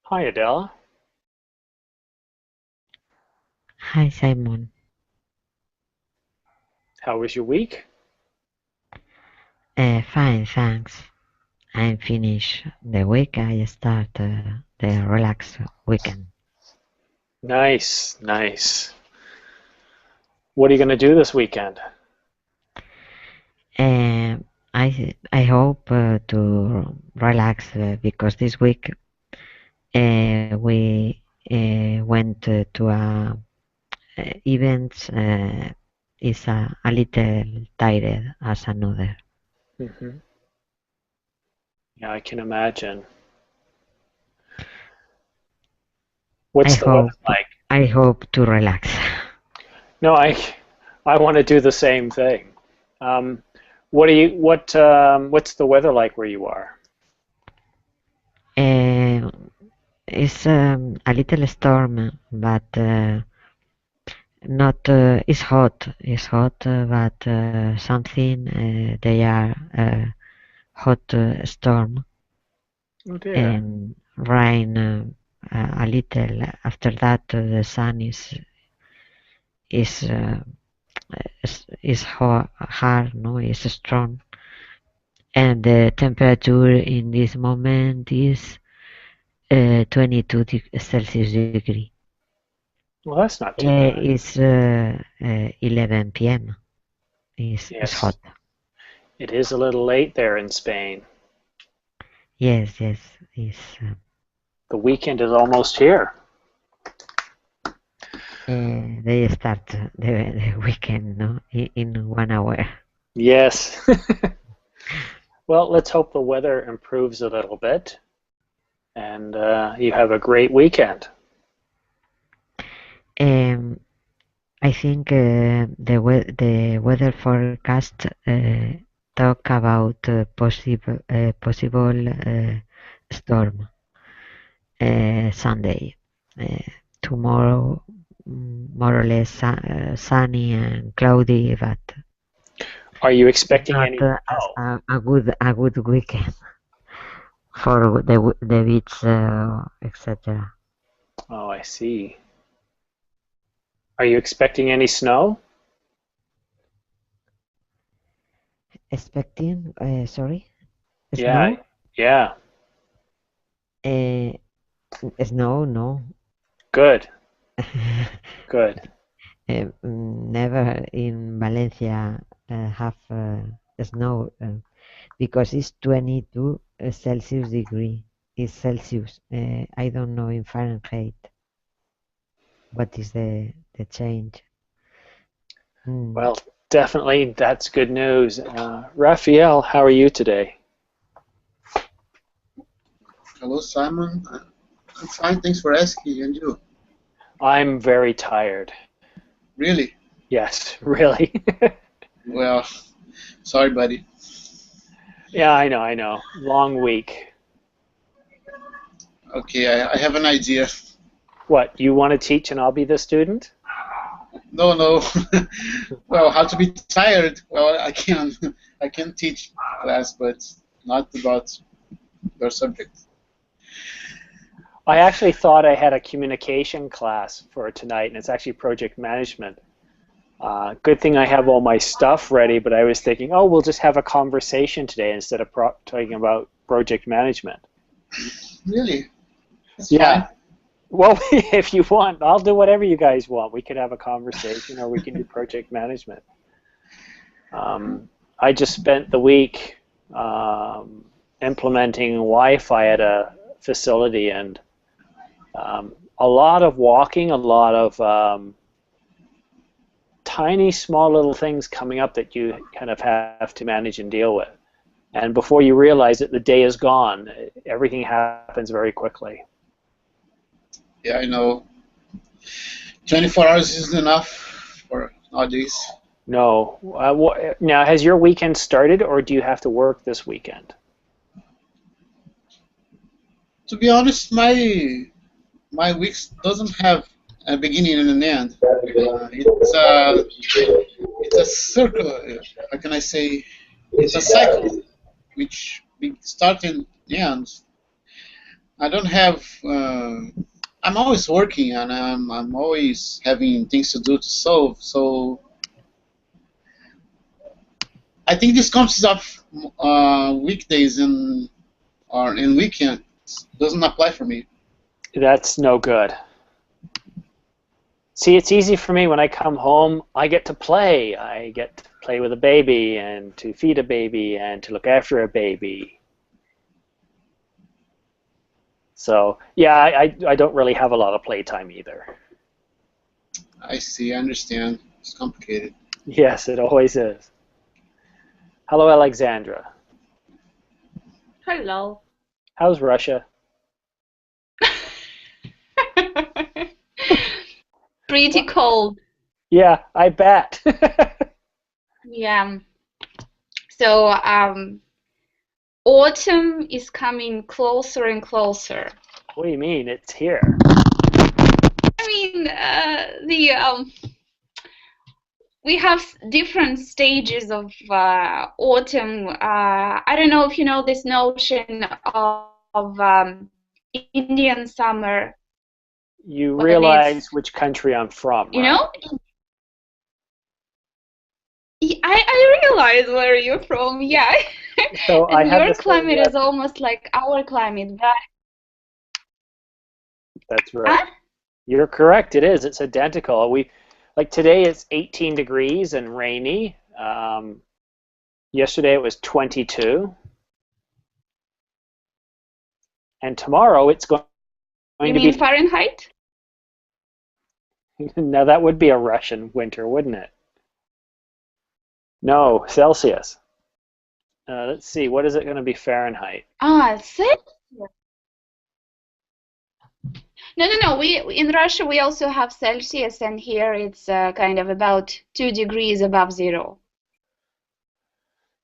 Hi Adele, Hi Simon. how was your week? Fine, thanks. I'm finished the week. I start the relax weekend. Nice, nice. What are you going to do this weekend? Uh, I hope to relax because this week we went to a event. Is a little tired as another. Hmm. Yeah, I can imagine. I What's the weather hope like? I hope to relax. No, I want to do the same thing. Um, what's the weather like where you are? Uh, it's a little storm, but not. It's hot. It's hot, but something. They are hot storm Oh dear. and rain a little. After that, the sun is hard. No, is strong, and the temperature in this moment is 22 Celsius degree. Well, that's not too bad. It's 11 p.m. Is Yes, hot. it is a little late there in Spain. Yes, yes. Is The weekend is almost here. they start the weekend, no, in 1 hour. Yes. Well, let's hope the weather improves a little bit and you have a great weekend. Um, I think the weather forecast talk about possible storm Sunday. Uh, Tomorrow, more or less sunny and cloudy, but Are you it's expecting not any as snow? a good weekend for the beach, etc. Oh, I see. Are you expecting any snow? Expecting, sorry, Yeah, snow? yeah, Uh, Snow, no. good, good. Never in Valencia have snow because it's 22 Celsius degree. It's Celsius. I don't know in Fahrenheit what is the change. Mm. Well, definitely that's good news. Raphael, how are you today? Hello, Simon. I'm fine. Thanks for asking. And you? I'm very tired. Really? Yes, really. Well, sorry, buddy. Yeah, I know, I know. Long week. Okay, I have an idea. What, you want to teach and I'll be the student? No, no. Well, how to be tired? Well, I can. I can teach class, but not about your subject. I actually thought I had a communication class for tonight, and it's actually project management. Good thing I have all my stuff ready, but I was thinking, oh, we'll just have a conversation today instead of talking about project management. Really? That's Yeah. fine. Well, if you want, I'll do whatever you guys want. We could have a conversation or we can do project management. I just spent the week um, implementing Wi-Fi at a facility and a lot of walking, a lot of tiny, small little things coming up that you kind of have to manage and deal with. And before you realize it, the day is gone. Everything happens very quickly. Yeah, I know. 24 hours isn't enough for nowadays. No. Now, has your weekend started, or do you have to work this weekend? To be honest, my weeks doesn't have a beginning and an end. It's a circle. How can I say? It's a cycle which starts and ends. I don't have. I'm always working, and I'm always having things to do to solve. So I think this concept of weekdays or in weekends doesn't apply for me. That's no good. See, it's easy for me when I come home. I get to play. I get to play with a baby and to feed a baby and to look after a baby. So yeah, I don't really have a lot of playtime either. I see. I understand. It's complicated. Yes, it always is. Hello, Alexandra. Hello. How's Russia? Pretty cold. Yeah, I bet. Yeah. So autumn is coming closer and closer. What do you mean? It's here. I mean, we have different stages of autumn. I don't know if you know this notion of Indian summer. You But realize which country I'm from, right? You know? I realize where you're from, yeah. So I And have your this climate whole- is almost like our climate, but That's right. Huh? You're correct. It is. It's identical. Like today, it's 18 degrees and rainy. Yesterday it was 22, and tomorrow it's going you to mean be. Fahrenheit? Now that would be a Russian winter, wouldn't it? No, Celsius. Let's see. What is it going to be Fahrenheit? Celsius. No. We in Russia we also have Celsius, and here it's kind of about 2 degrees above zero.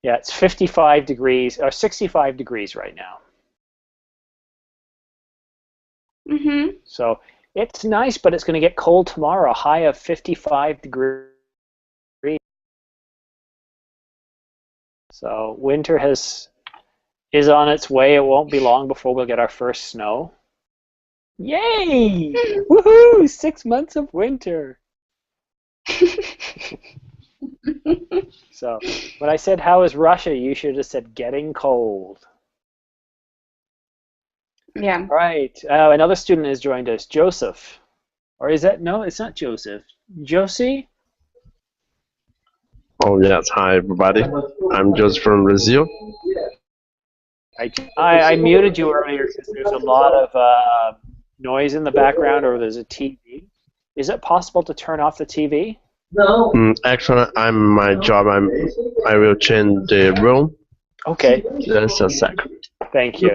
Yeah, it's 55 degrees or 65 degrees right now. Mm-hmm. So it's nice, but it's going to get cold tomorrow. A high of 55 degrees. So winter is on its way. It won't be long before we'll get our first snow. Yay! Woohoo! 6 months of winter. So when I said how is Russia, you should have said getting cold. Yeah. All right. Another student has joined us, Joseph. Or is that, no, it's not Joseph. Josie? Oh yes, hi everybody. I'm just from Brazil. I muted you earlier because there's a lot of noise in the background, or there's a TV. Is it possible to turn off the TV? Actually, I'm my job. I will change the room. Okay. Just a second. Thank you.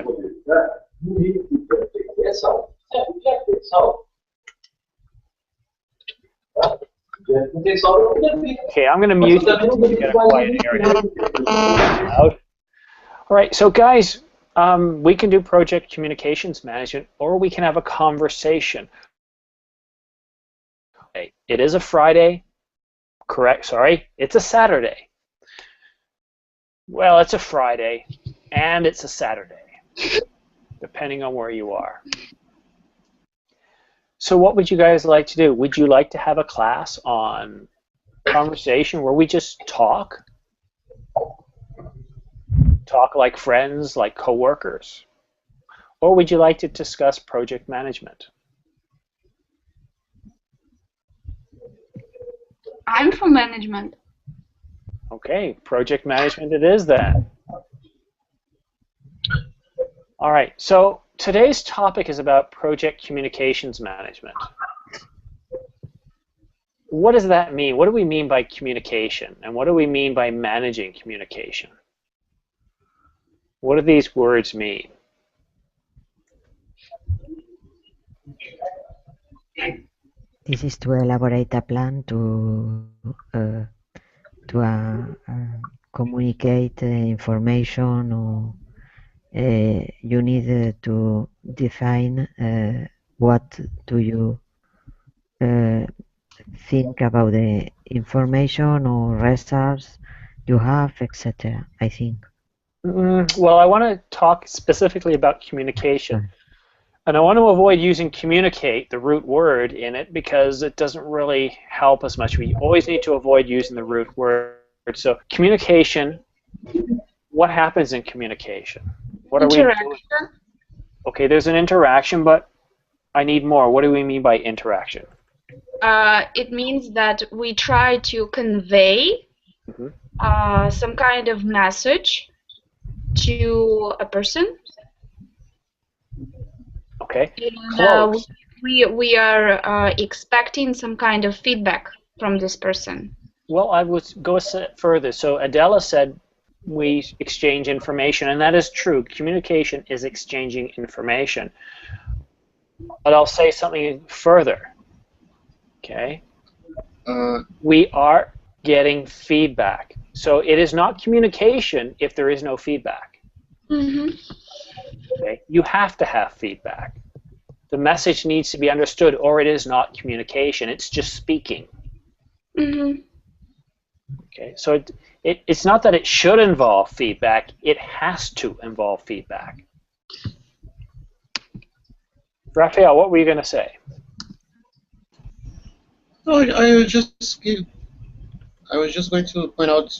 Okay, I'm going to mute you to get a quiet area. Loud. All right, so guys, we can do project communications management, or we can have a conversation. Okay, it is a Friday. Correct, sorry, it's a Saturday. Well, it's a Friday, and it's a Saturday, depending on where you are. So what would you guys like to do? Would you like to have a class on conversation where we just talk? Talk like friends, like coworkers? Or would you like to discuss project management? I'm from management. Okay, project management it is then. All right, so today's topic is about project communications management. What does that mean? What do we mean by communication? And what do we mean by managing communication? What do these words mean? This is to elaborate a plan to communicate information, or you need to define what do you think about the information or results you have, etc. I think. Well, I want to talk specifically about communication. And I want to avoid using communicate, the root word, in it because it doesn't really help us much. We always need to avoid using the root word. So communication, what happens in communication? What are we doing? Okay, there's an interaction, but I need more. What do we mean by interaction? It means that we try to convey some kind of message to a person. Okay. And we are expecting some kind of feedback from this person. Well, I would go a step further. So Adela said we exchange information, and that is true. Communication is exchanging information. But I'll say something further. Okay? We are getting feedback. So it is not communication if there is no feedback. Okay? You have to have feedback. The message needs to be understood, or it is not communication. It's just speaking. Okay, so it's not that it should involve feedback. It has to involve feedback. Raphael, what were you going to say? No, I was just going to point out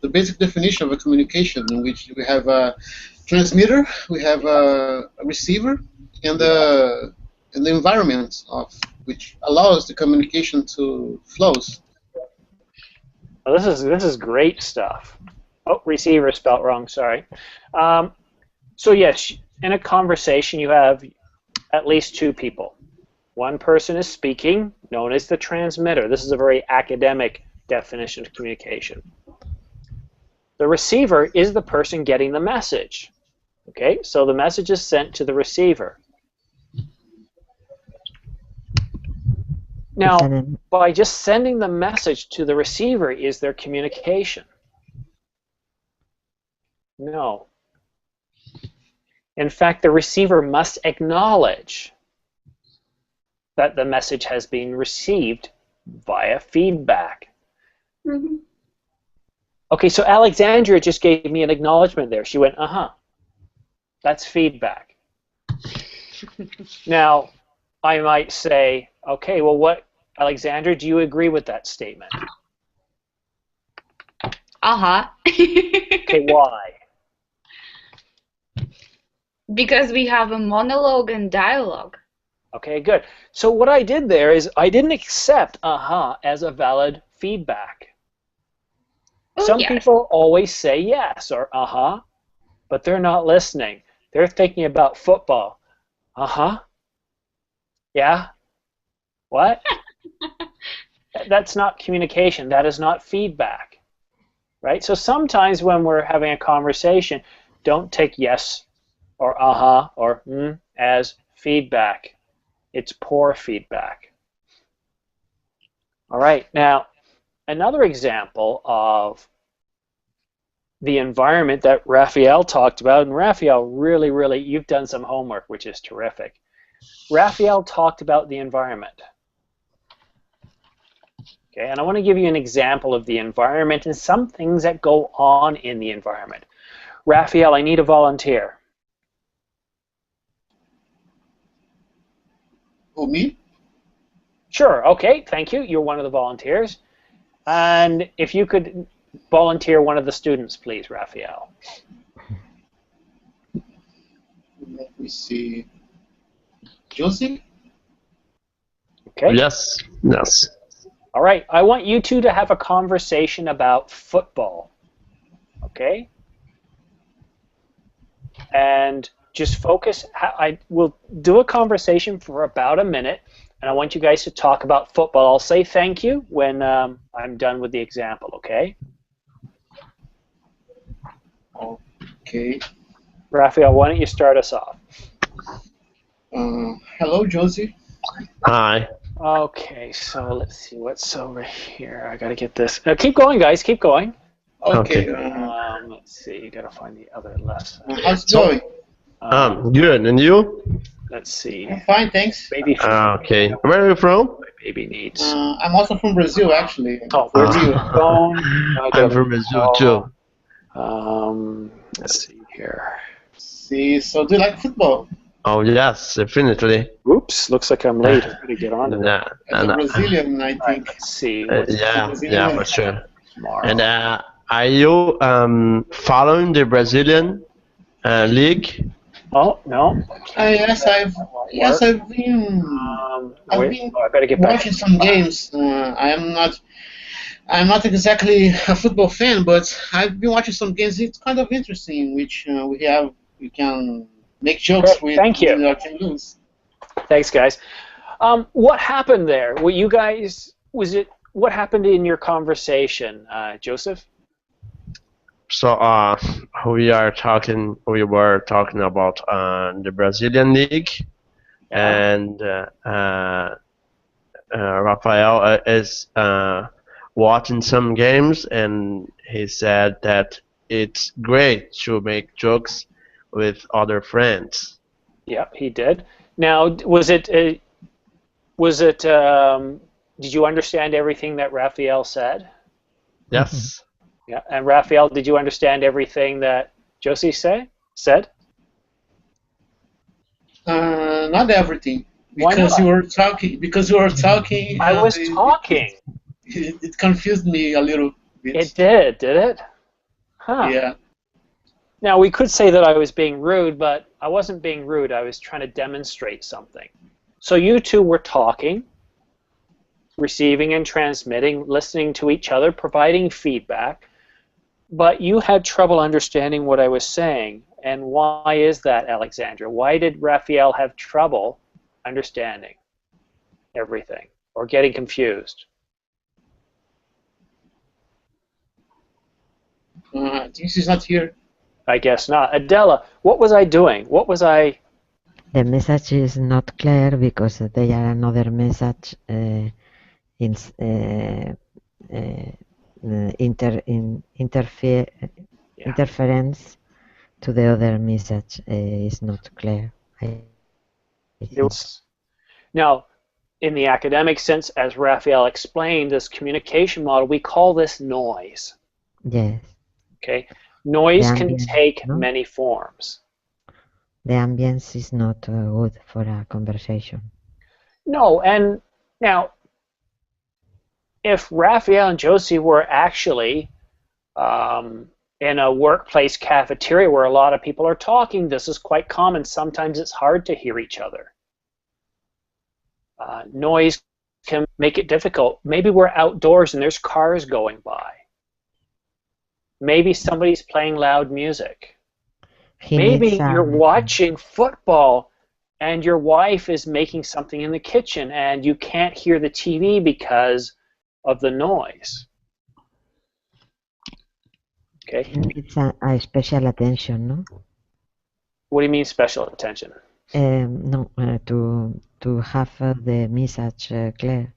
the basic definition of a communication, in which we have a transmitter, we have a receiver, and the environment of which allows the communication to flows. Well, this is great stuff. Oh, receiver spelt wrong. Sorry. So yes, in a conversation, you have at least two people. One person is speaking, known as the transmitter. This is a very academic definition of communication. The receiver is the person getting the message. Okay, so the message is sent to the receiver. Now, by just sending the message to the receiver, is there communication? No. In fact, the receiver must acknowledge that the message has been received via feedback. Okay, so Alexandria just gave me an acknowledgement there. She went, that's feedback. Now, I might say, okay, well, what, Alexandra, do you agree with that statement? Okay, why? Because we have a monologue and dialogue. Okay, good. So what I did there is I didn't accept as a valid feedback. Some people always say yes or but they're not listening. They're thinking about football. Yeah? What? That's not communication. That is not feedback. Right? So sometimes when we're having a conversation, don't take yes or or as feedback. It's poor feedback. All right. Now, another example of the environment that Raphael talked about, and Raphael, really, you've done some homework, which is terrific. Raphael talked about the environment. Okay, and I want to give you an example of the environment and some things that go on in the environment. Raphael, I need a volunteer. Who, me? Sure, okay, thank you. You're one of the volunteers. And if you could volunteer one of the students, please, Raphael. Let me see. Josie? Okay. Yes. All right, I want you two to have a conversation about football. Okay? And just focus. I will do a conversation for about a minute, and I want you guys to talk about football. I'll say thank you when I'm done with the example, okay? Okay. Raphael, why don't you start us off? Hello, Josie. Hi. Okay, so let's see what's over here. I gotta get this. Keep going, guys. Keep going. Okay. Let's see. You gotta find the other lesson. How's it going? Good. And you? Let's see. I'm fine, thanks. Baby. Okay. Where are you from? My baby needs. I'm also from Brazil, actually. Oh, where's your phone? I'm from Brazil too. Let's see here. See, so do you like football? Oh yes, definitely. Oops, looks like I'm late. I'm going to get on to that. Yeah, As a and Brazilian, I think. Let's see. yeah, for sure. Tomorrow? And are you following the Brazilian league? Oh, no. I've been I better get back. watching some games. I'm not exactly a football fan, but I've been watching some games. It's kind of interesting, which we can make jokes Okay, with. thank you. When our team lose. Thanks, guys. What happened there? Were you guys? What happened in your conversation, Joseph? So we were talking about the Brazilian league, and Rafael is watching some games, and he said that it's great to make jokes with other friends. Yeah, he did. Now, did you understand everything that Rafael said? Yes. Yeah, and Rafael, did you understand everything that Josie said? Not everything, Why because not? you were talking. Because you were talking. I was talking. It confused me a little bit. It did it? Huh. Yeah. Now, we could say that I was being rude, but I wasn't being rude. I was trying to demonstrate something. So you two were talking, receiving and transmitting, listening to each other, providing feedback, but you had trouble understanding what I was saying. And why is that, Alexandra? Why did Raphael have trouble understanding everything or getting confused? This is not here. I guess not. Adela, what was I doing? What was I... The message is not clear because they are another message interference to the other message is not clear. I think. Now, in the academic sense, as Raphael explained, this communication model, we call this noise. Yes. Okay, noise can take many forms. The ambience is not good for a conversation. No, and now, if Raphael and Josie were actually in a workplace cafeteria where a lot of people are talking, this is quite common. Sometimes it's hard to hear each other. Noise can make it difficult. Maybe we're outdoors and there's cars going by. Maybe somebody's playing loud music. Maybe you're watching football and your wife is making something in the kitchen and you can't hear the TV because of the noise. Okay. It's a special attention, no? What do you mean special attention? No, to have the message clear.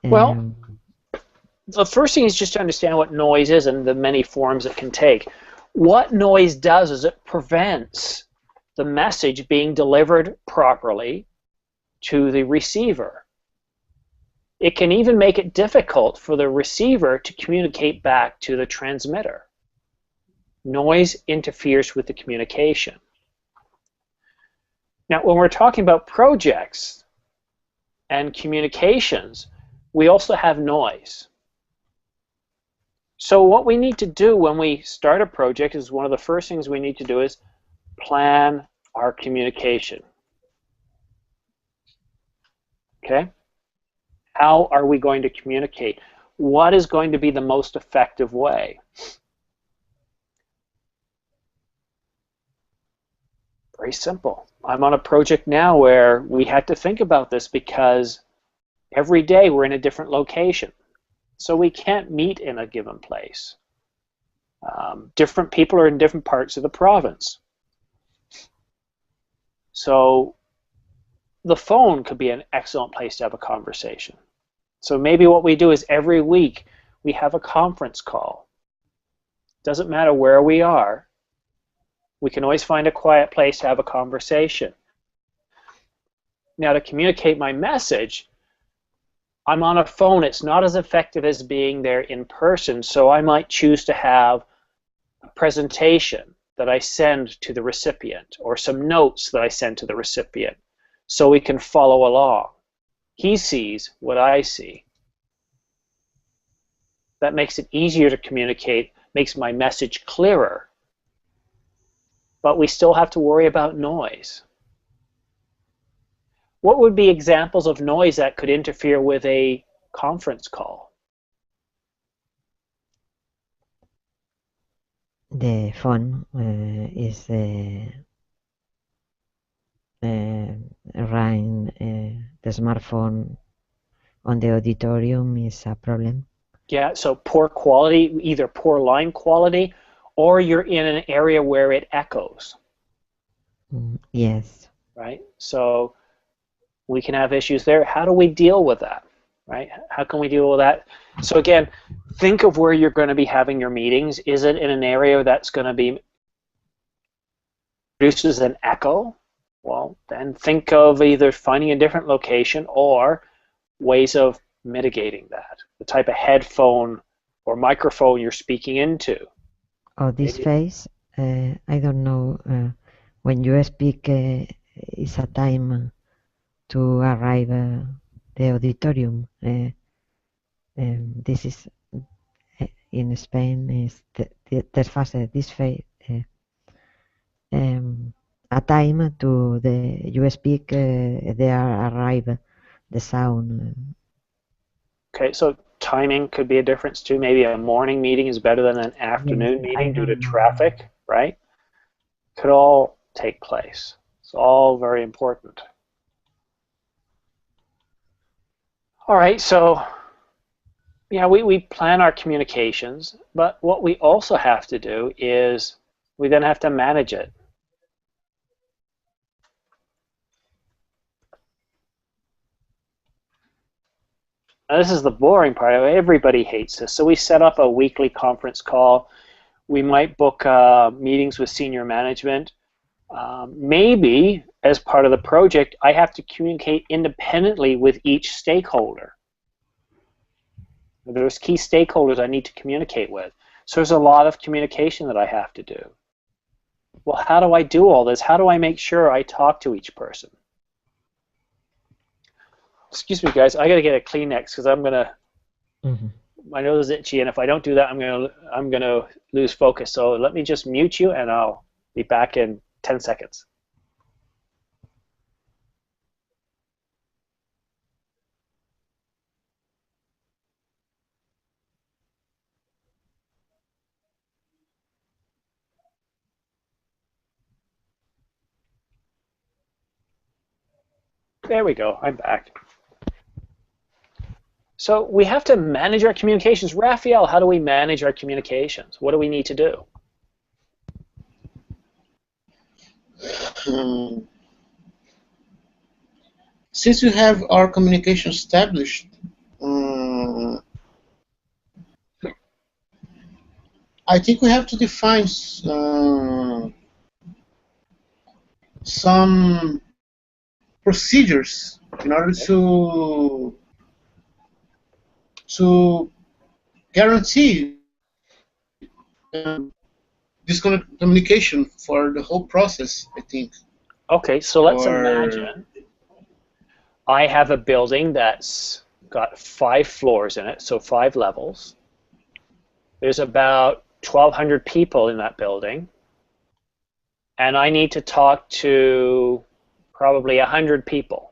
Well, the first thing is just to understand what noise is and the many forms it can take. What noise does is it prevents the message being delivered properly to the receiver. It can even make it difficult for the receiver to communicate back to the transmitter. Noise interferes with the communication. Now, when we're talking about projects and communications, we also have noise. So what we need to do when we start a project is one of the first things we need to do is plan our communication. Okay? How are we going to communicate? What is going to be the most effective way? Very simple. I'm on a project now where we had to think about this because every day we're in a different location. So we can't meet in a given place. Different people are in different parts of the province. So the phone could be an excellent place to have a conversation. So maybe what we do is every week we have a conference call. Doesn't matter where we are. We can always find a quiet place to have a conversation. Now, to communicate my message, I'm on a phone. It's not as effective as being there in person, so I might choose to have a presentation that I send to the recipient, or some notes that I send to the recipient, so we can follow along. He sees what I see. That makes it easier to communicate, makes my message clearer. But we still have to worry about noise. What would be examples of noise that could interfere with a conference call? The phone is ring. The smartphone on the auditorium is a problem. Yeah, so poor quality, either poor line quality, or you're in an area where it echoes. Yes. Right? So we can have issues there. How do we deal with that? Right? How can we deal with that? So again, think of where you're going to be having your meetings. Is it in an area that's going to be produces an echo? Well, then think of either finding a different location or ways of mitigating that. The type of headphone or microphone you're speaking into. Oh, this phase, I don't know. When you speak, it's a time to arrive the auditorium. This is in Spain is this phase, this phase, a time to the you speak, there arrive the sound. Okay, so timing could be a difference too. Maybe a morning meeting is better than an afternoon meeting due to traffic, right? Could all take place. It's all very important. All right, so yeah, we plan our communications, but what we also have to do is we then have to manage it. Now, this is the boring part. Everybody hates this. So we set up a weekly conference call. We might book meetings with senior management. Maybe as part of the project, I have to communicate independently with each stakeholder. There's key stakeholders I need to communicate with. So there's a lot of communication that I have to do. Well, how do I do all this? How do I make sure I talk to each person? Excuse me, guys. I got to get a Kleenex because I'm gonna. My nose is itchy, and if I don't do that, I'm gonna lose focus. So let me just mute you, and I'll be back in 10 seconds. There we go. I'm back. So we have to manage our communications. Raphael, how do we manage our communications? What do we need to do? Since we have our communication established, I think we have to define some procedures in order to guarantee this kind of communication for the whole process, I think. Okay, so let's imagine I have a building that's got 5 floors in it, so 5 levels. There's about 1,200 people in that building, and I need to talk to probably 100 people.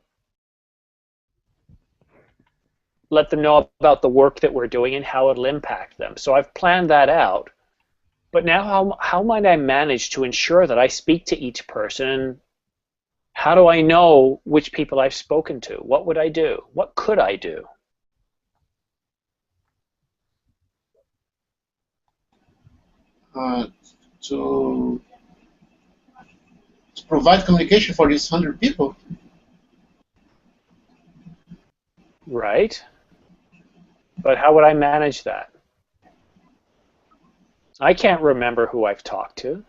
Let them know about the work that we're doing and how it'll impact them. So I've planned that out. But now how might I manage to ensure that I speak to each person? How do I know which people I've spoken to? What would I do? What could I do? To provide communication for these 100 people. Right. But how would I manage that? I can't remember who I've talked to.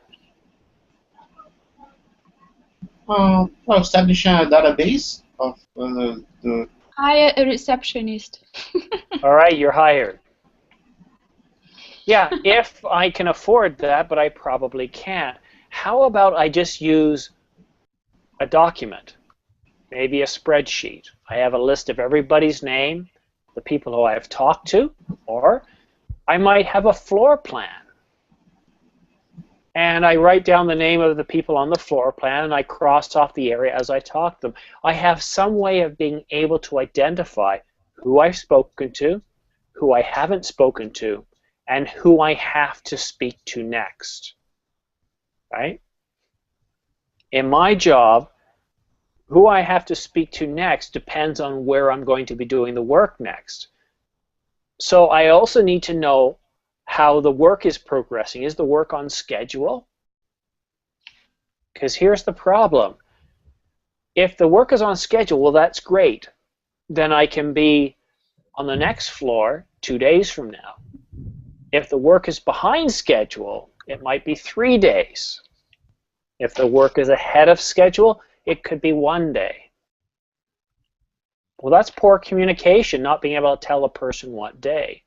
Well, establish a database of the... Hire a receptionist. All right, you're hired. Yeah, if I can afford that, but I probably can't. How about I just use a document, maybe a spreadsheet. I have a list of everybody's name, the people who I've talked to, or I might have a floor plan. And I write down the name of the people on the floor plan, and I cross off the area as I talk to them. I have some way of being able to identify who I've spoken to, who I haven't spoken to, and who I have to speak to next. Right? In my job, who I have to speak to next depends on where I'm going to be doing the work next. So I also need to know how the work is progressing. Is the work on schedule? Because here's the problem. If the work is on schedule, well, that's great. Then I can be on the next floor 2 days from now. If the work is behind schedule, it might be 3 days. If the work is ahead of schedule, it could be 1 day. Well, that's poor communication, not being able to tell a person what day.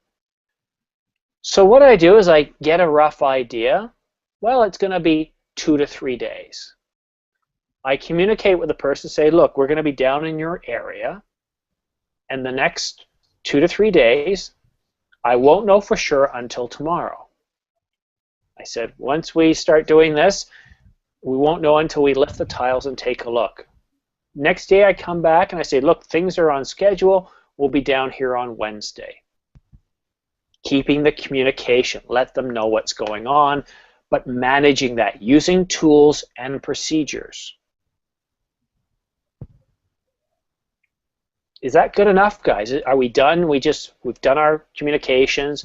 So what I do is I get a rough idea. Well, it's going to be 2 to 3 days. I communicate with the person, say, look, we're going to be down in your area, and the next 2 to 3 days, I won't know for sure until tomorrow. I said, once we start doing this, we won't know until we lift the tiles and take a look. Next day I come back and I say, look, things are on schedule. We'll be down here on Wednesday. Keeping the communication, let them know what's going on, but managing that using tools and procedures. Is that good enough, guys? Are we done? We've done our communications.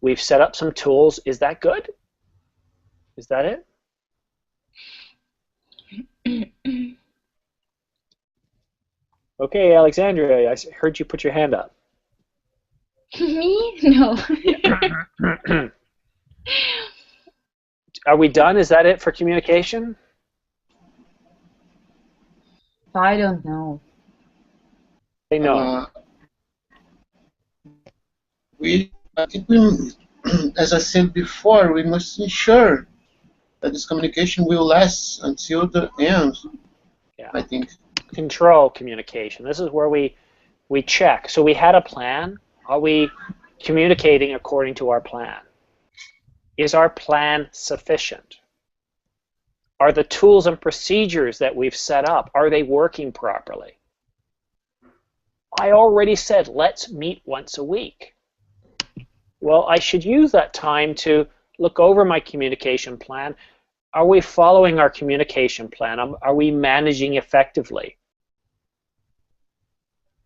We've set up some tools. Is that good? Is that it? Okay, Alexandria, I heard you put your hand up. Me? No. Are we done? Is that it for communication? I don't know. Say no. I think we, as I said before, we must ensure that this communication will last until the end. Yeah. I think. Control communication. This is where we check. So we had a plan. Are we communicating according to our plan? Is our plan sufficient? Are the tools and procedures that we've set up, are they working properly? I already said, let's meet once a week. Well, I should use that time to look over my communication plan. Are we following our communication plan? Are we managing effectively?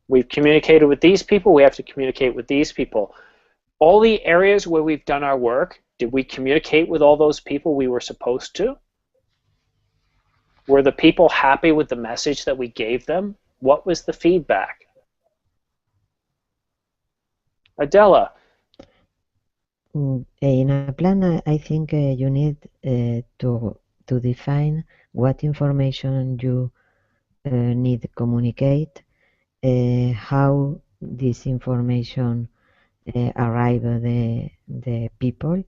We've communicated with these people, we have to communicate with these people. All the areas where we've done our work, did we communicate with all those people we were supposed to? Were the people happy with the message that we gave them? What was the feedback? Adela. In a plan, I think you need to define what information you need to communicate, how this information arrive the people,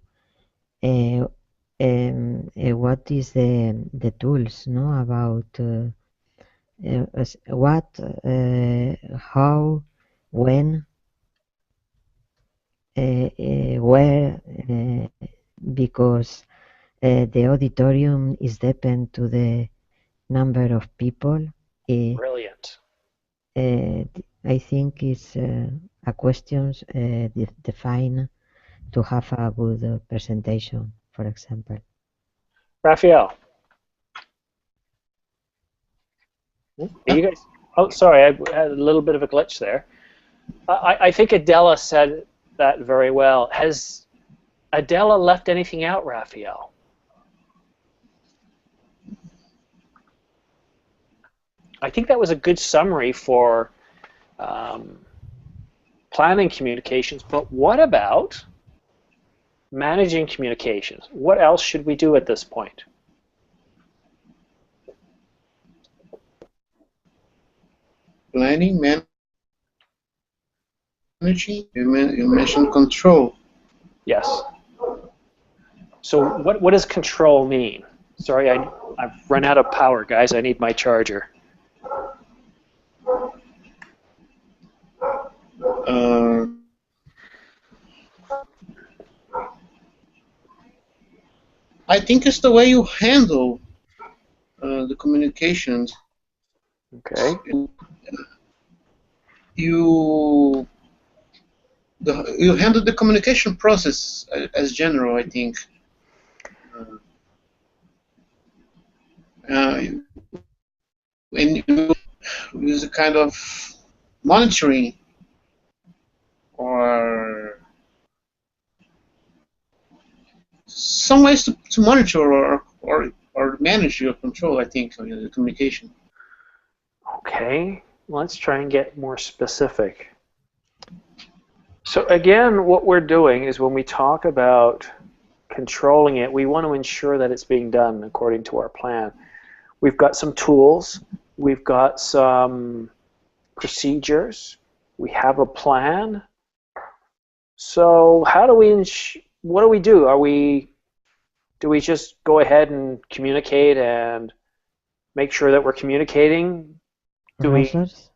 what is the tools, no, about what, how, when, where, because the auditorium is depend to the number of people. Brilliant. I think it's a question define to have a good presentation, for example. Raphael. You guys? Oh, sorry, I had a little bit of a glitch there. I think Adela said that very well. Has Adela left anything out, Raphael? I think that was a good summary for planning communications, but what about managing communications? What else should we do at this point? Planning, managing, you mentioned control. Yes. So what does control mean? Sorry, I've run out of power, guys. I need my charger. I think it's the way you handle the communications. Okay. You handle the communication process as general, I think. And you use a kind of monitoring or some ways to monitor or manage your control, I think, on the communication. Okay, let's try and get more specific. So again, what we're doing is when we talk about controlling it, we want to ensure that it's being done according to our plan. We've got some tools, we've got some procedures, we have a plan. So how do we, what do we do? Do we just go ahead and communicate and make sure that we're communicating? Process?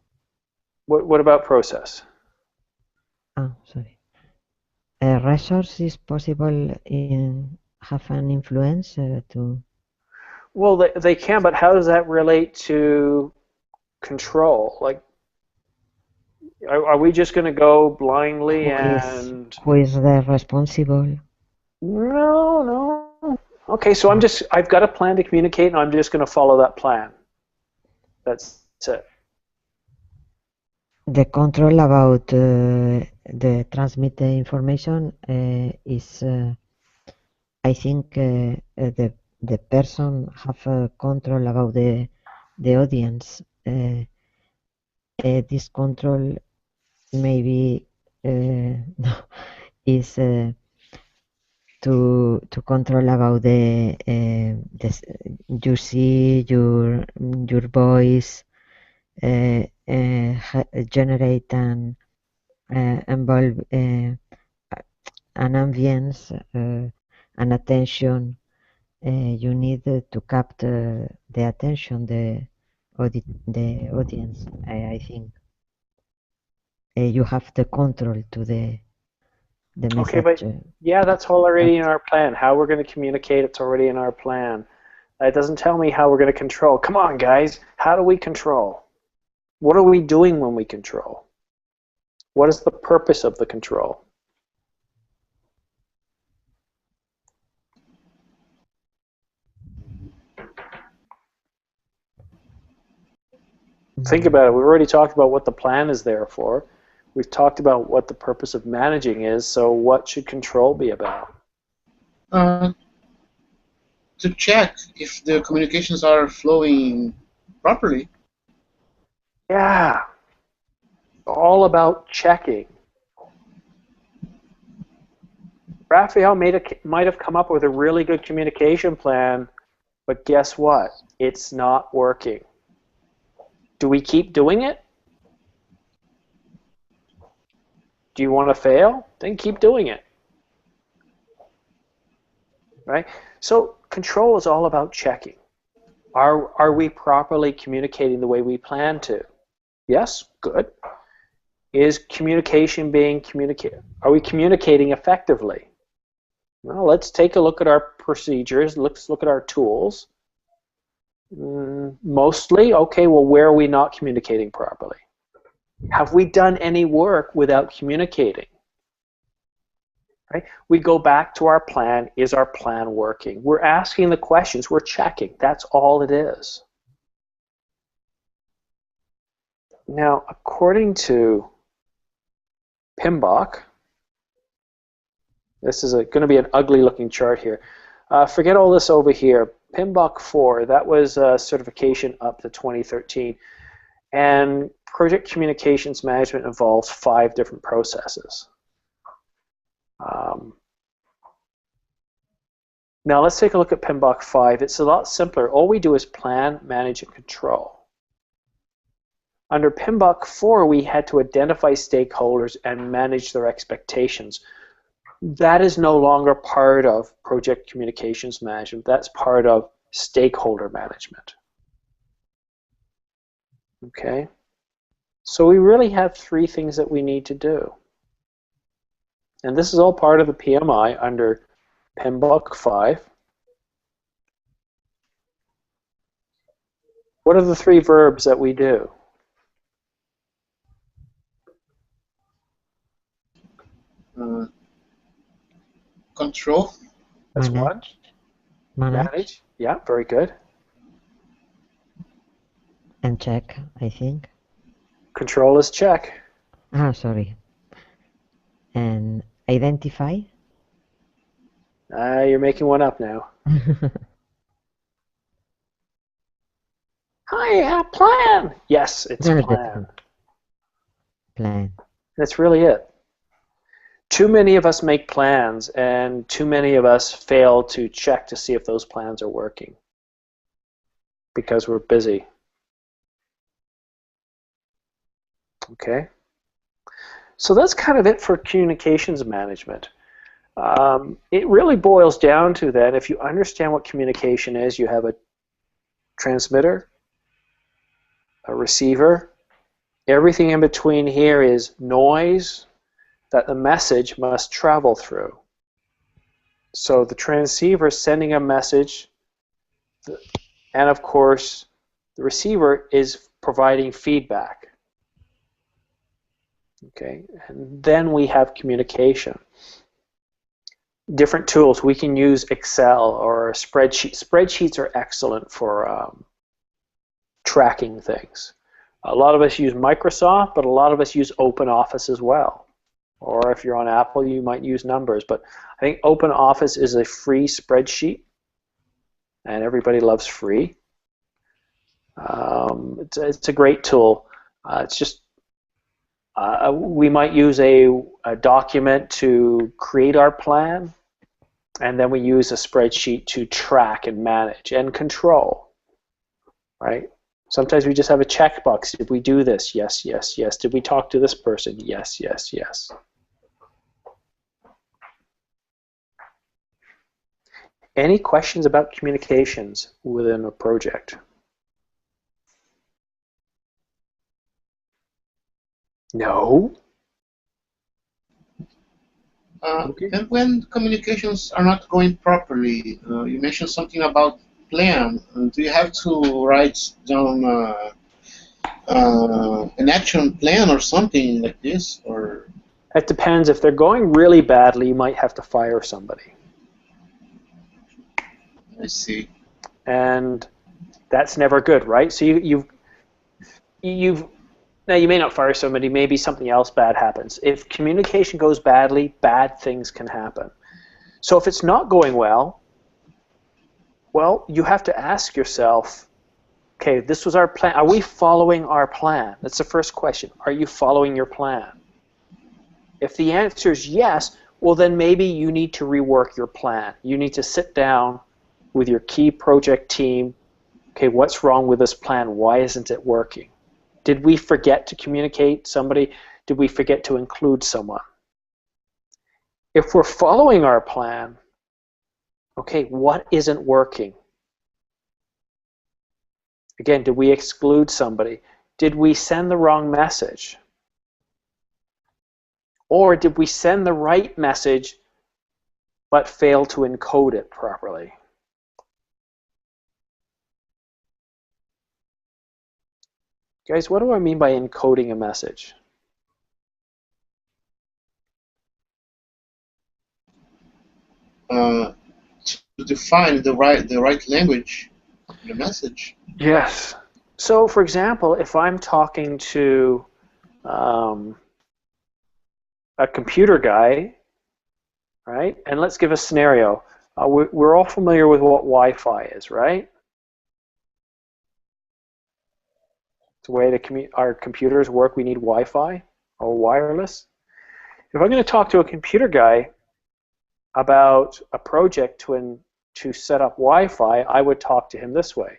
What about process? Oh, sorry. A resource is possible in have an influence to. Well, they can, but how does that relate to control? Like, are we just going to go blindly and? Who is the responsible? No. Okay, so I've got a plan to communicate, and I'm just going to follow that plan. That's it. The control about the transmit the information is, I think, the person have control about the audience. This control maybe is to control about the you see your voice. Generate and involve an ambience, an attention. You need to capture the attention, the audience. I think you have the control to the message. Okay, but yeah, that's already in our plan. How we're going to communicate, it's already in our plan. It doesn't tell me how we're going to control. Come on, guys. How do we control? What are we doing when we control? What is the purpose of the control? Think about it. We've already talked about what the plan is there for. We've talked about what the purpose of managing is, so what should control be about? To check if the communications are flowing properly. Yeah. All about checking. Raphael might have come up with a really good communication plan, but guess what? It's not working. Do we keep doing it? Do you want to fail? Then keep doing it. Right? So control is all about checking. Are we properly communicating the way we plan to? Yes? Good. Is communication being communicated? Are we communicating effectively? Well, let's take a look at our procedures. Let's look at our tools. Mostly, okay, well, where are we not communicating properly? Have we done any work without communicating? Right? We go back to our plan. Is our plan working? We're asking the questions. We're checking. That's all it is. Now, according to PMBOK, this is going to be an ugly looking chart here. Forget all this over here. PMBOK 4, that was certification up to 2013. And project communications management involves 5 different processes. Now let's take a look at PMBOK 5. It's a lot simpler. All we do is plan, manage, and control. Under PMBOK 4, we had to identify stakeholders and manage their expectations. That is no longer part of project communications management. That's part of stakeholder management. Okay? So we really have 3 things that we need to do. And this is all part of the PMI under PMBOK 5. What are the 3 verbs that we do? Control. That's one. Manage. Yeah, very good. And check, I think. Control is check. Ah, sorry. And identify. You're making one up now. Hi, plan. Yes, it's plan. Plan. That's really it. Too many of us make plans, and too many of us fail to check to see if those plans are working because we're busy. Okay? So that's kind of it for communications management. It really boils down to that if you understand what communication is, you have a transmitter, a receiver. Everything in between here is noise that the message must travel through. So the transceiver is sending a message, and of course the receiver is providing feedback. Okay, and then we have communication. Different tools. We can use Excel or a spreadsheet. Spreadsheets are excellent for tracking things. A lot of us use Microsoft, but a lot of us use OpenOffice as well. Or if you're on Apple, you might use Numbers. But I think OpenOffice is a free spreadsheet, and everybody loves free. It's a great tool. It's just we might use a document to create our plan, and then we use a spreadsheet to track and manage and control, right? Sometimes we just have a checkbox. Did we do this? Yes, yes, yes. Did we talk to this person? Yes, yes, yes. Any questions about communications within a project? No? Okay. And when communications are not going properly, you mentioned something about plan. Do you have to write down an action plan or something like this? Or it depends. If they're going really badly, you might have to fire somebody. I see. And that's never good, right? So you've now you may not fire somebody. Maybe something else bad happens. If communication goes badly, bad things can happen. So if it's not going well, you have to ask yourself, okay, this was our plan. Are we following our plan? That's the first question. Are you following your plan? If the answer is yes, well then maybe you need to rework your plan. You need to sit down with your key project team. Okay, what's wrong with this plan? Why isn't it working? Did we forget to communicate somebody? Did we forget to include someone? If we're following our plan, okay, what isn't working? Again, did we exclude somebody? Did we send the wrong message? Or did we send the right message but fail to encode it properly? Guys, what do I mean by encoding a message? To define the right language, the message. Yes. So, for example, if I'm talking to a computer guy, right? And let's give a scenario. We're all familiar with what Wi-Fi is, right? It's a way to our computers work. We need Wi-Fi or wireless. If I'm going to talk to a computer guy about a project to set up Wi-Fi, I would talk to him this way.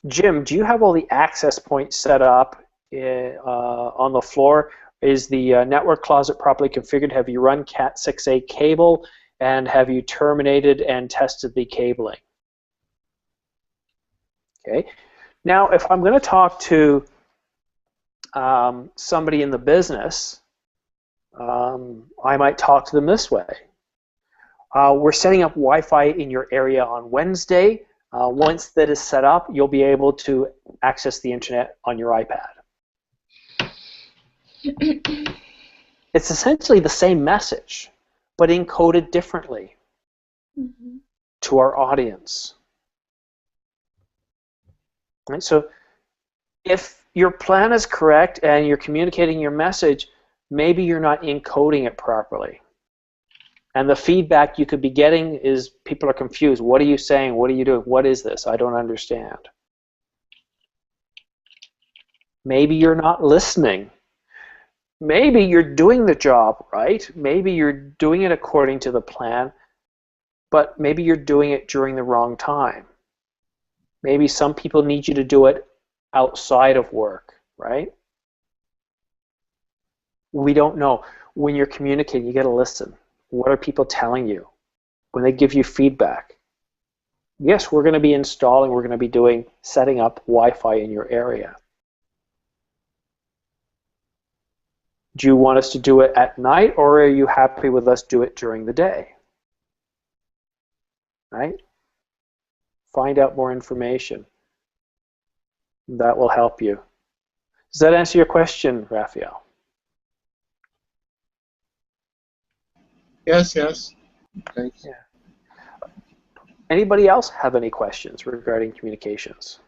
Jim, do you have all the access points set up on the floor? Is the network closet properly configured? Have you run Cat 6a cable? And have you terminated and tested the cabling? Okay. Now, if I'm going to talk to somebody in the business, I might talk to them this way. We're setting up Wi-Fi in your area on Wednesday. Once that is set up, you'll be able to access the internet on your iPad. It's essentially the same message, but encoded differently to our audience. Right? So if your plan is correct and you're communicating your message, maybe you're not encoding it properly. And the feedback you could be getting is people are confused. What are you saying? What are you doing? What is this? I don't understand. Maybe you're not listening. Maybe you're doing the job right. Maybe you're doing it according to the plan, but maybe you're doing it during the wrong time. Maybe some people need you to do it outside of work, right? We don't know. When you're communicating, you got to listen. What are people telling you when they give you feedback? Yes, we're going to be installing, we're going to be setting up Wi-Fi in your area. Do you want us to do it at night, or are you happy with us do it during the day? Right? Find out more information. That will help you. Does that answer your question, Raphael? Yes, yes. Thanks. Yeah. Anybody else have any questions regarding communications?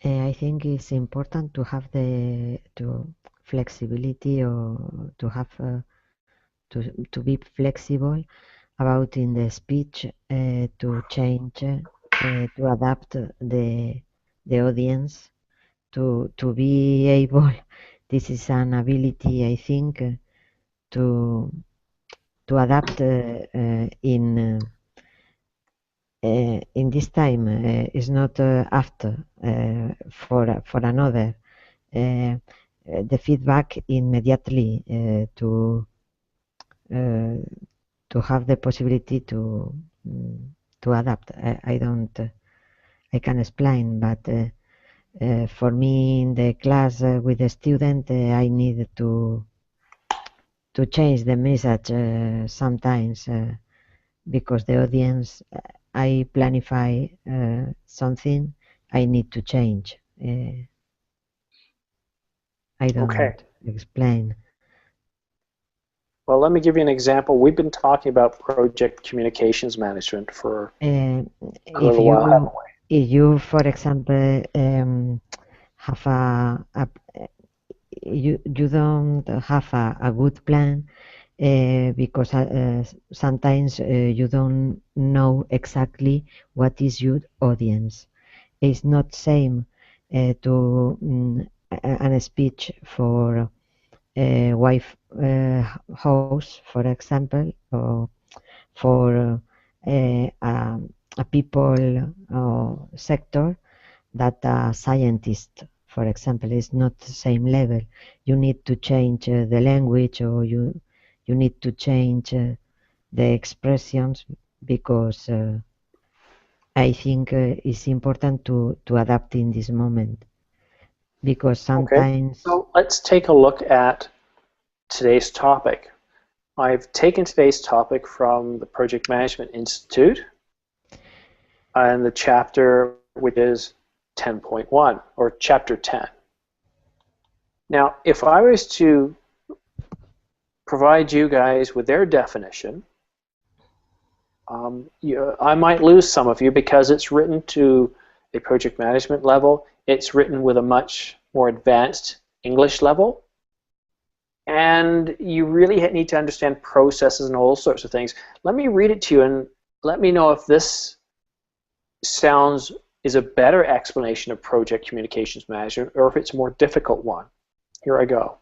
I think it's important to have the flexibility, or to have to be flexible about in the speech, to change, to adapt the audience, to be able. This is an ability, I think, to adapt in this time. Is not after for another. The feedback immediately, to have the possibility to adapt. I don't. I can explain, but for me in the class with the student, I need to change the message sometimes, because the audience, I planify something, I need to change. I don't explain. Well, let me give you an example. We've been talking about project communications management for a little while, haven't we? If you, for example, have you don't have a good plan, because sometimes you don't know exactly what is your audience. It's not same to a speech for a wife house, for example, or for a people or sector, that a scientist, for example, is not the same level. You need to change the language, or you need to change the expressions, because I think it's important to adapt in this moment, because sometimes. So let's take a look at today's topic. I've taken today's topic from the Project Management Institute and the chapter which is 10.1, or chapter 10. Now, if I was to provide you guys with their definition, I might lose some of you, because it's written to a project management level. It's written with a much more advanced English level. And you really need to understand processes and all sorts of things. Let me read it to you and let me know if this is a better explanation of project communications management, or if it's a more difficult one. Here I go.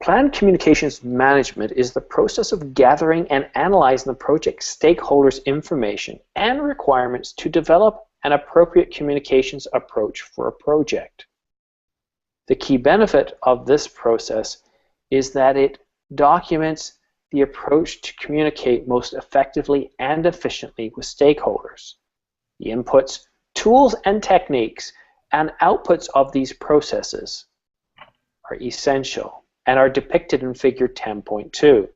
Planned communications management is the process of gathering and analyzing the project stakeholders' information and requirements to develop an appropriate communications approach for a project. The key benefit of this process is that it documents the approach to communicate most effectively and efficiently with stakeholders. The inputs, tools, and techniques and outputs of these processes are essential and are depicted in Figure 10.2.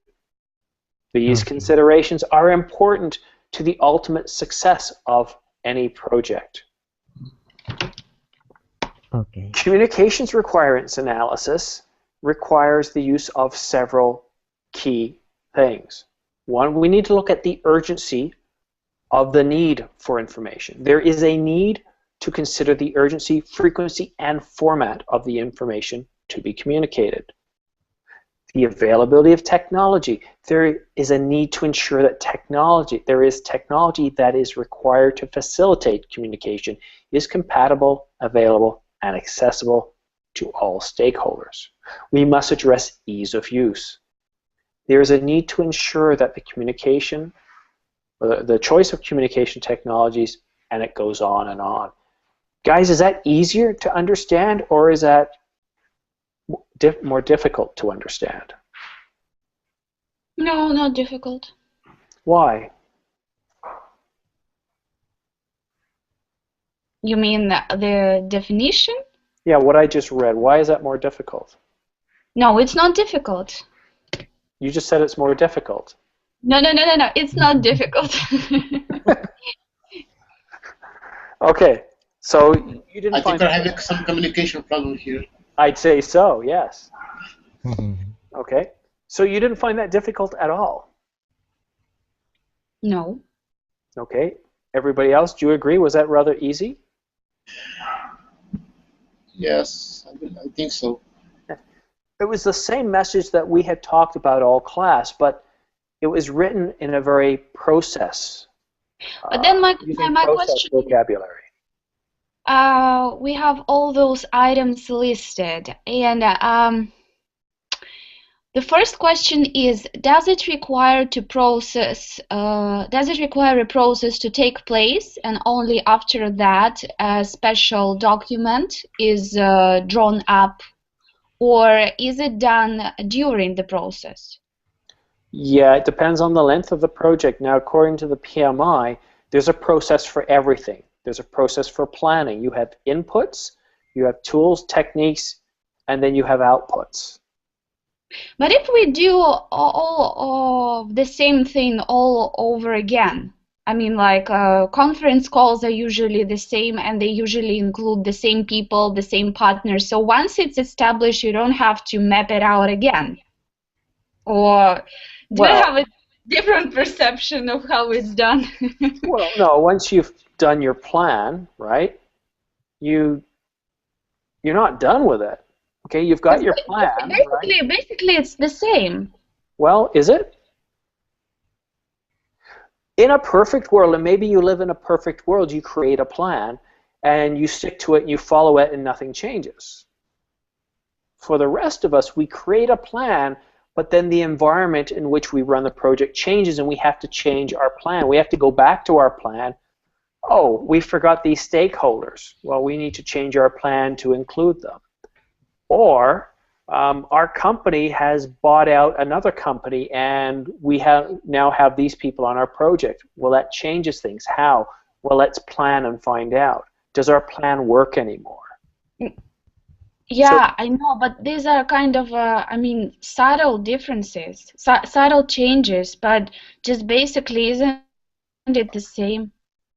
These considerations are important to the ultimate success of any project. Okay. Communications requirements analysis requires the use of several key things. One, we need to look at the urgency of the need for information. There is a need to consider the urgency, frequency, and format of the information to be communicated. The availability of technology. There is a need to ensure that there is technology that is required to facilitate communication is compatible, available, and accessible to all stakeholders. We must address ease of use. There is a need to ensure that the communication, or the choice of communication technologies, and it goes on and on. Guys, is that easier to understand, or is that more difficult to understand? No, not difficult. Why? You mean the definition? Yeah, what I just read. Why is that more difficult? No, it's not difficult. You just said it's more difficult. No, it's not difficult. Okay, so you didn't I find... think we're having some communication problem here. I'd say so, yes. Okay, so you didn't find that difficult at all? No. Okay, everybody else, do you agree? Was that rather easy? Yes, I think so. It was the same message that we had talked about all class, but it was written in a very process. But then my process question, vocabulary. we have all those items listed, and the first question is: does it require a process to take place, and only after that a special document is drawn up, or is it done during the process? Yeah, it depends on the length of the project. Now, according to the PMI, there's a process for everything. There's a process for planning. You have inputs, you have tools, techniques, and then you have outputs. But if we do all of the same thing all over again, I mean, like conference calls are usually the same, and they usually include the same people, the same partners. So once it's established, you don't have to map it out again. Or do you have a different perception of how it's done? Well, no. Once you've done your plan, right? You're not done with it. Okay, you've got your plan. Basically, it's the same. Well, is it? In a perfect world, and maybe you live in a perfect world, you create a plan, and you stick to it, and you follow it, and nothing changes. For the rest of us, we create a plan, but then the environment in which we run the project changes, and we have to change our plan. We have to go back to our plan. Oh, we forgot these stakeholders. Well, we need to change our plan to include them. Or our company has bought out another company, and we now have these people on our project. Well, that changes things. How? Well, let's plan and find out. Does our plan work anymore? Yeah, I know, but these are kind of, I mean, subtle differences, subtle changes, but just basically, isn't it the same?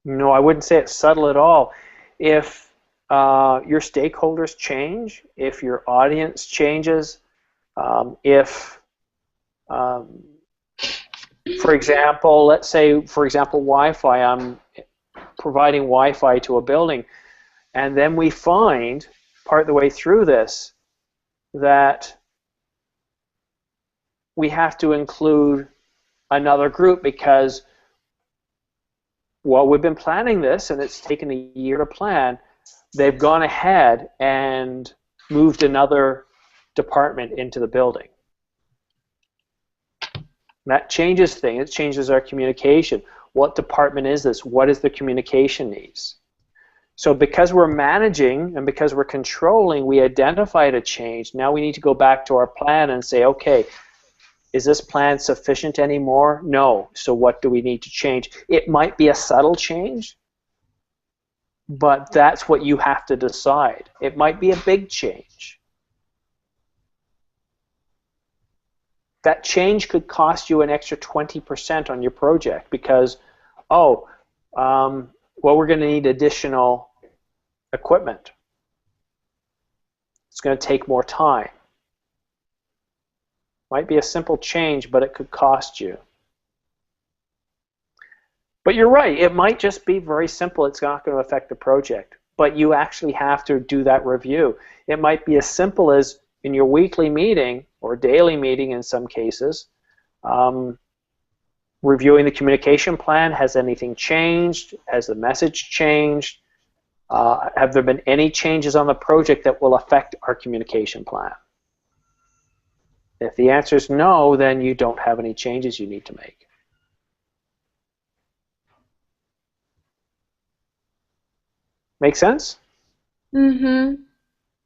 No, I wouldn't say it's subtle at all. If your stakeholders change, if your audience changes, if, for example, let's say, for example, Wi-Fi, I'm providing Wi-Fi to a building, and then we find part of the way through this that we have to include another group because, well, we've been planning this and it's taken a year to plan. They've gone ahead and moved another department into the building. And that changes things. It changes our communication. What department is this? What is the communication needs? So because we're managing and because we're controlling, we identified a change. Now we need to go back to our plan and say, okay, is this plan sufficient anymore? No. So what do we need to change? It might be a subtle change, but that's what you have to decide. It might be a big change. That change could cost you an extra 20% on your project because, well, we're going to need additional equipment. It's going to take more time. Might be a simple change, but it could cost you. But you're right, it might just be very simple. It's not going to affect the project. But you actually have to do that review. It might be as simple as in your weekly meeting or daily meeting in some cases, reviewing the communication plan. Has anything changed? Has the message changed? Have there been any changes on the project that will affect our communication plan? If the answer is no, then you don't have any changes you need to make. Make sense? Mm-hmm.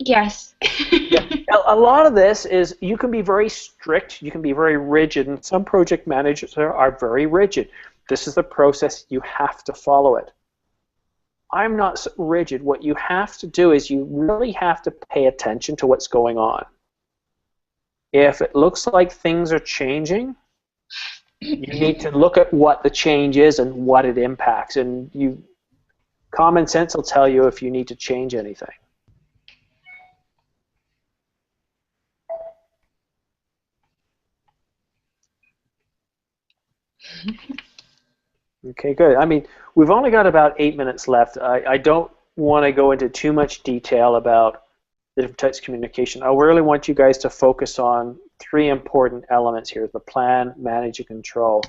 Yes. Yeah. A lot of this is you can be very strict, you can be very rigid, and some project managers are very rigid. This is the process, you have to follow it. I'm not so rigid. What you have to do is you really have to pay attention to what's going on. If it looks like things are changing, you need to look at what the change is and what it impacts. And common sense will tell you if you need to change anything. Okay, good. I mean, we've only got about 8 minutes left. I don't want to go into too much detail about the different types of communication. I really want you guys to focus on 3 important elements here: the plan, manage, and control.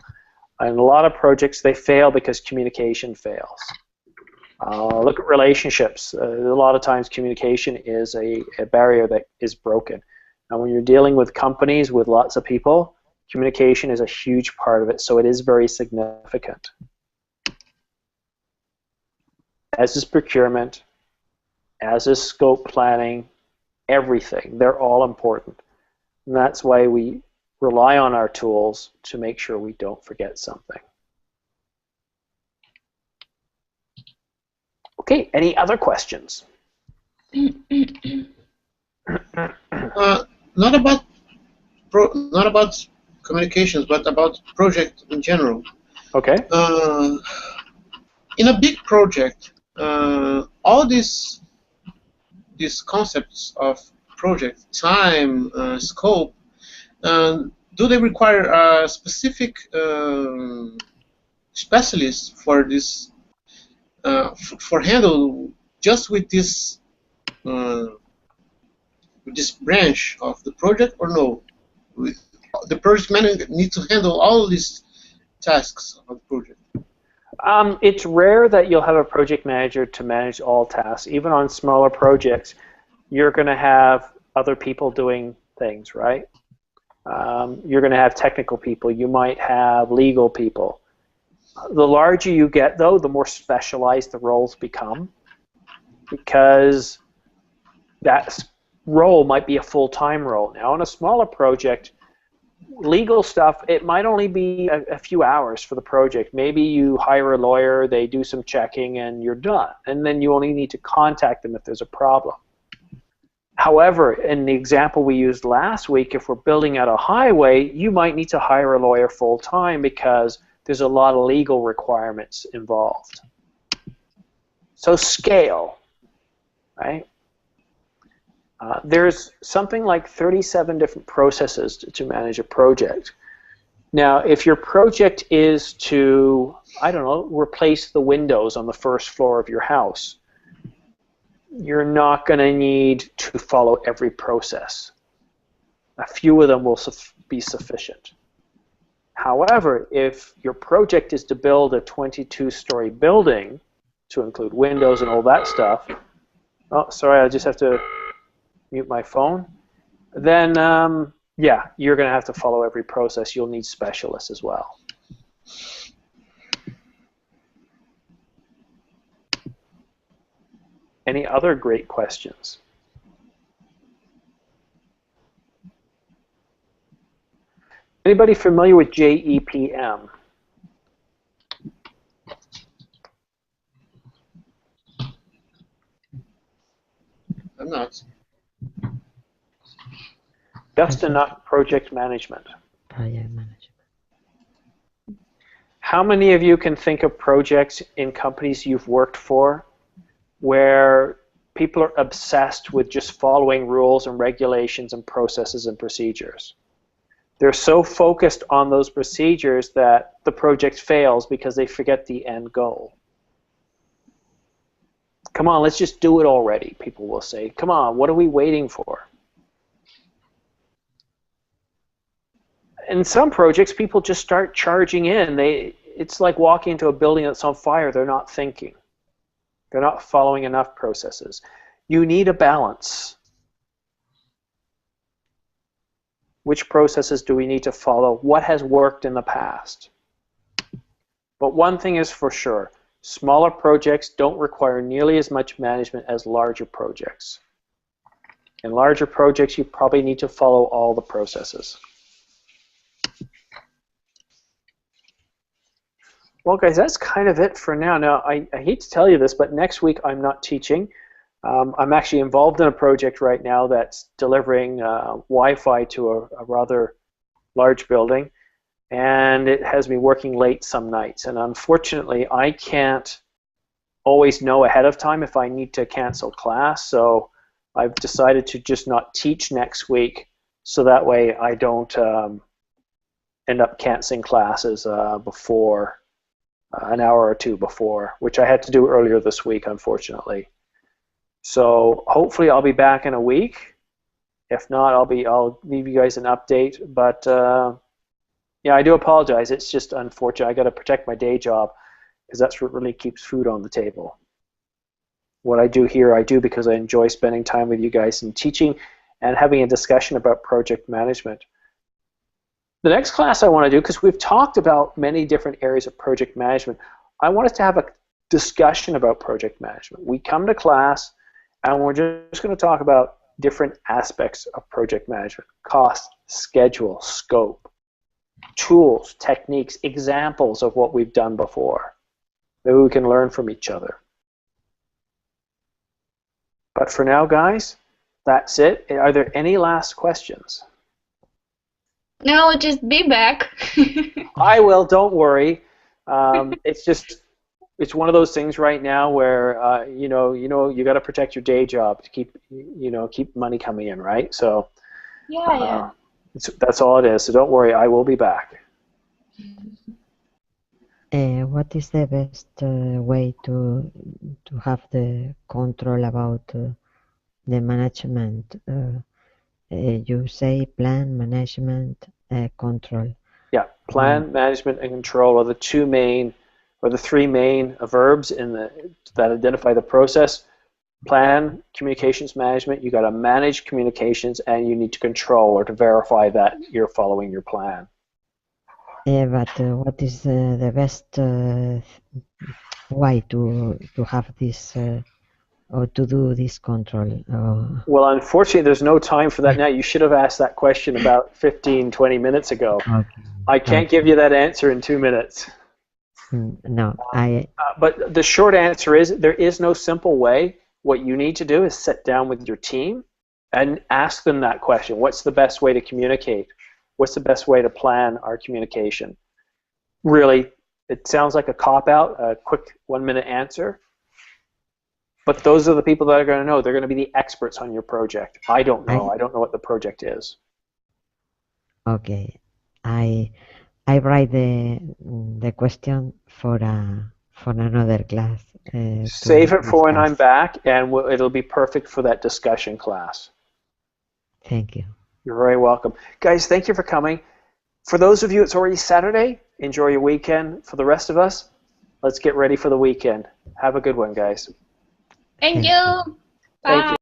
And a lot of projects, they fail because communication fails. Look at relationships. A lot of times communication is a barrier that is broken. And when you're dealing with companies with lots of people, communication is a huge part of it, so it is very significant. As is procurement, as is scope planning, everything. They're all important. And that's why we rely on our tools to make sure we don't forget something. Okay, any other questions? Not about communications, but about project in general. Okay. In a big project, all these concepts of project, time, scope, do they require a specific specialist for this, for handle just with this branch of the project, or no? The project manager needs to handle all these tasks of the project. It's rare that you'll have a project manager to manage all tasks. Even on smaller projects, you're going to have other people doing things, right? You're going to have technical people. You might have legal people. The larger you get, though, the more specialized the roles become, because that role might be a full-time role. Now, on a smaller project, legal stuff, it might only be a few hours for the project. Maybe you hire a lawyer, they do some checking, and you're done. And then you only need to contact them if there's a problem. However, in the example we used last week, if we're building out a highway, you might need to hire a lawyer full-time because there's a lot of legal requirements involved. So scale, right? There's something like 37 different processes to manage a project. Now, if your project is to, I don't know, replace the windows on the first floor of your house, you're not going to need to follow every process. A few of them will be sufficient. However, if your project is to build a 22-story building to include windows and all that stuff, oh, sorry, I just have to mute my phone, then yeah, you're going to have to follow every process. You'll need specialists as well. Any other great questions? Anybody familiar with JEPM? I'm not. Just enough project management. Project management. How many of you can think of projects in companies you've worked for where people are obsessed with just following rules and regulations and processes and procedures? They're so focused on those procedures that the project fails because they forget the end goal. Come on, let's just do it already, people will say. Come on, what are we waiting for? In some projects, people just start charging in. It's like walking into a building that's on fire. They're not thinking. They're not following enough processes. You need a balance. Which processes do we need to follow? What has worked in the past? But one thing is for sure, smaller projects don't require nearly as much management as larger projects. In larger projects, you probably need to follow all the processes. Well, guys, that's kind of it for now. Now, I hate to tell you this, but next week I'm not teaching. I'm actually involved in a project right now that's delivering Wi-Fi to a rather large building, and it has me working late some nights. And unfortunately, I can't always know ahead of time if I need to cancel class, so I've decided to just not teach next week, so that way I don't end up canceling classes before an hour or two before, which I had to do earlier this week, unfortunately. So hopefully I'll be back in a week. If not, I'll leave you guys an update. But yeah, I do apologize. It's just unfortunate. I got to protect my day job because that's what really keeps food on the table. What I do here, I do because I enjoy spending time with you guys and teaching and having a discussion about project management. The next class I want to do, because we've talked about many different areas of project management, I want us to have a discussion about project management. We come to class and we're just going to talk about different aspects of project management: cost, schedule, scope, tools, techniques, examples of what we've done before. Maybe we can learn from each other. But for now, guys, that's it. Are there any last questions? No, just be back. I will, don't worry. It's one of those things right now where you got to protect your day job to keep money coming in, right? So Yeah. that's all it is. So don't worry, I will be back. What is the best way to have the control about the management? You say plan, management, control. Yeah, plan, management, and control are the two main, or the three main verbs that identify the process. Plan, communications management. You got to manage communications, and you need to control or to verify that you're following your plan. But what is the best way to have this or to do this control? Well, unfortunately, there's no time for that now. You should have asked that question about 15, 20 minutes ago. Okay. I can't give you that answer in 2 minutes. No, but the short answer is there is no simple way. What you need to do is sit down with your team and ask them that question. What's the best way to communicate? What's the best way to plan our communication? Really, it sounds like a cop-out, a quick 1-minute answer. But those are the people that are going to know. They're going to be the experts on your project. I don't know. I don't know what the project is. Okay. I write the question for another class. Save it for when I'm back, and it'll be perfect for that discussion class. Thank you. You're very welcome. Guys, thank you for coming. For those of you, it's already Saturday. Enjoy your weekend. For the rest of us, let's get ready for the weekend. Have a good one, guys. Thank you. Bye. Thank you.